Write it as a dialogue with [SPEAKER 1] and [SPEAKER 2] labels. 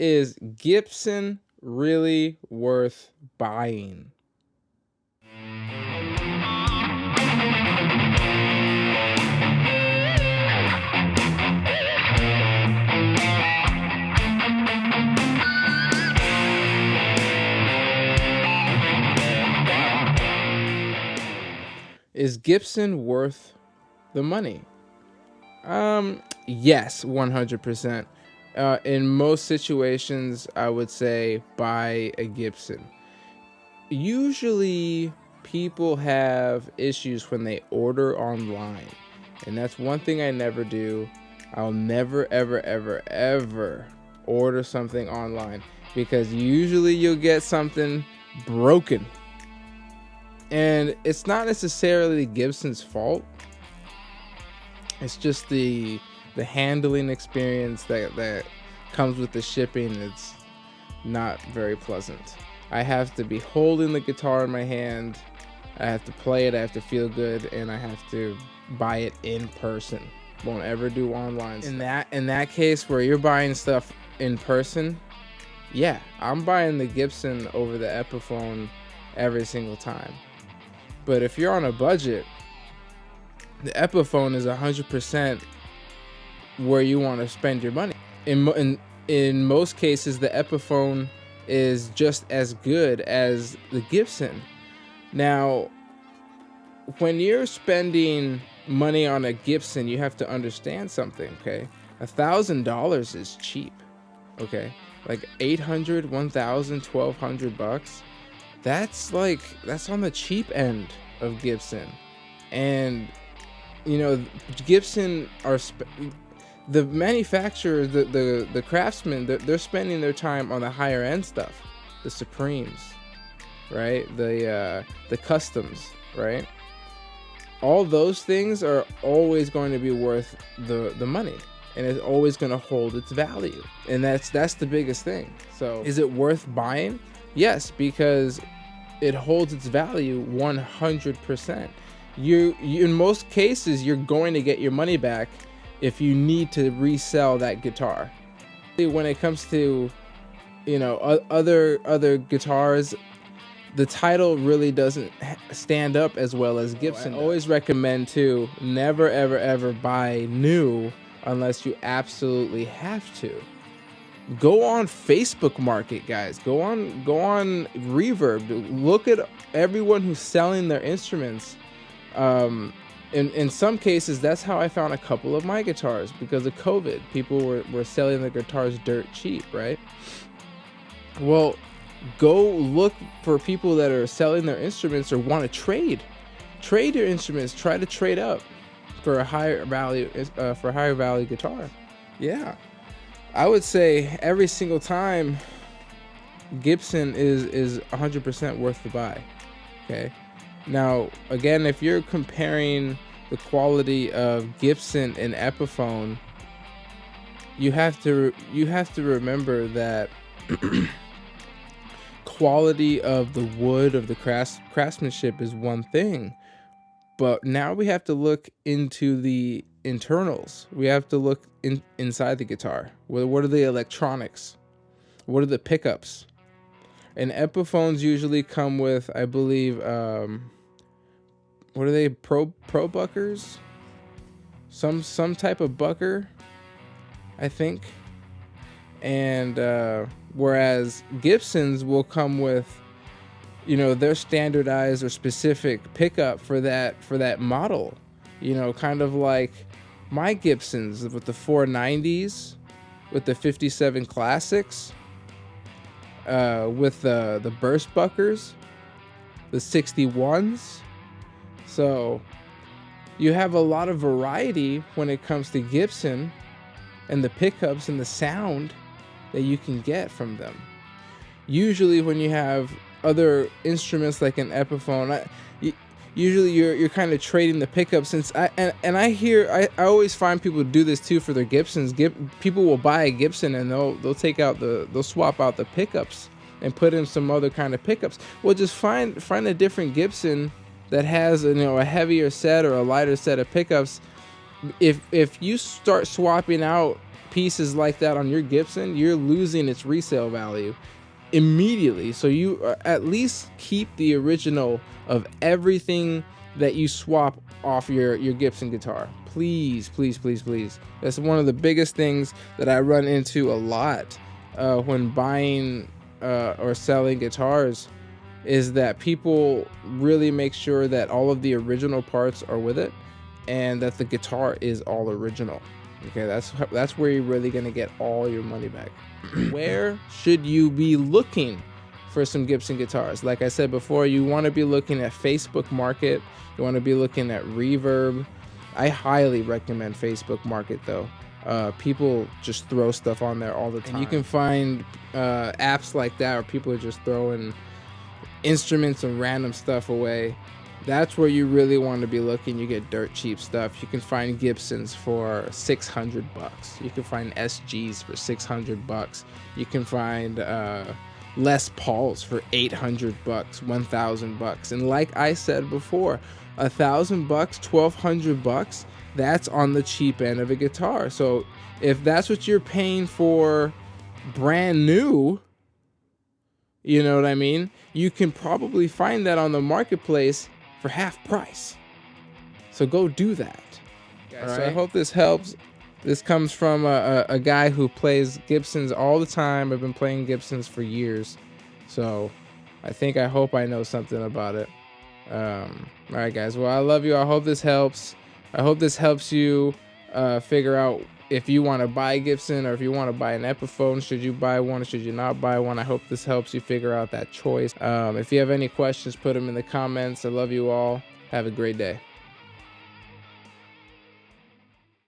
[SPEAKER 1] is Gibson really worth buying? Is Gibson worth the money? Yes, 100%. In most situations, I would say buy a Gibson. Usually, people have issues when they order online, and that's one thing I never do. I'll never, ever, ever, ever order something online, because usually you'll get something broken. And it's not necessarily Gibson's fault. It's just the handling experience that comes with the shipping. It's not very pleasant. I have to be holding the guitar in my hand. I have to play it. I have to feel good, and I have to buy it in person. Won't ever do online. In that case where you're buying stuff in person, yeah, I'm buying the Gibson over the Epiphone every single time. But if you're on a budget, the Epiphone is 100% where you want to spend your money. In most cases, the Epiphone is just as good as the Gibson. Now, when you're spending money on a Gibson, you have to understand something, okay? $1,000 is cheap, okay? Like $800, $1,000, $1,200. That's on the cheap end of Gibson. And Gibson are the manufacturers, the craftsmen, they're spending their time on the higher end stuff, the Supremes, right? The customs, right? All those things are always going to be worth the money, and it's always going to hold its value, and that's the biggest thing. So, is it worth buying? Yes, because it holds its value 100%. You in most cases, you're going to get your money back if you need to resell that guitar. When it comes to, other guitars, the title really doesn't stand up as well as Gibson. I always recommend to never, ever, ever buy new unless you absolutely have to. Go on Facebook Market, guys. Go on Reverb. Look at everyone who's selling their instruments. In some cases, that's how I found a couple of my guitars, because of COVID. People were selling their guitars dirt cheap, right? Well, go look for people that are selling their instruments or want to trade your instruments. Try to trade up for a higher value guitar. Yeah, I would say every single time Gibson is 100% worth the buy. Okay. Now, again, if you're comparing the quality of Gibson and Epiphone, you have to remember that quality of the wood, of the craftsmanship is one thing, but now we have to look into the internals. We have to look inside the guitar. What are the electronics? What are the pickups? And Epiphones usually come with, I believe, what are they? Pro buckers? Some type of bucker, I think. And whereas Gibsons will come with, their standardized or specific pickup for that model. Kind of like my Gibsons with the 490s, with the 57 classics, with the burst buckers, the 61s. So you have a lot of variety when it comes to Gibson and the pickups and the sound that you can get from them. Usually when you have other instruments like an Epiphone, usually you're kind of trading the pickups. I always find people do this too for their Gibsons. People will buy a Gibson and they'll swap out the pickups and put in some other kind of pickups. Well, just find a different Gibson that has a heavier set or a lighter set of pickups. If you start swapping out pieces like that on your Gibson, you're losing its resale value immediately. So you at least keep the original of everything that you swap off your Gibson guitar. Please, please, please, please. That's one of the biggest things that I run into a lot when buying or selling guitars, is that people really make sure that all of the original parts are with it and that the guitar is all original. Okay, that's where you're really gonna get all your money back. Where should you be looking for some Gibson guitars? Like I said before, you want to be looking at Facebook Market. You want to be looking at Reverb. I highly recommend Facebook Market though. People just throw stuff on there all the time. And you can find apps like that where people are just throwing instruments and random stuff away. That's where you really want to be looking. You get dirt cheap stuff. You can find Gibsons for $600. You can find SGs for $600. You can find Les Pauls for $800, $1,000. And like I said before, $1,000, $1,200, that's on the cheap end of a guitar. So if that's what you're paying for brand new, you know what I mean? You can probably find that on the marketplace for half price. So go do that. All right. So I hope this helps. This comes from a guy who plays Gibsons all the time. I've been playing Gibsons for years. So I hope I know something about it. All right, guys. Well, I love you. I hope this helps. I hope this helps you figure out if you want to buy Gibson or if you want to buy an Epiphone. Should you buy one or should you not buy one? I hope this helps you figure out that choice. If you have any questions, put them in the comments. I love you all. Have a great day.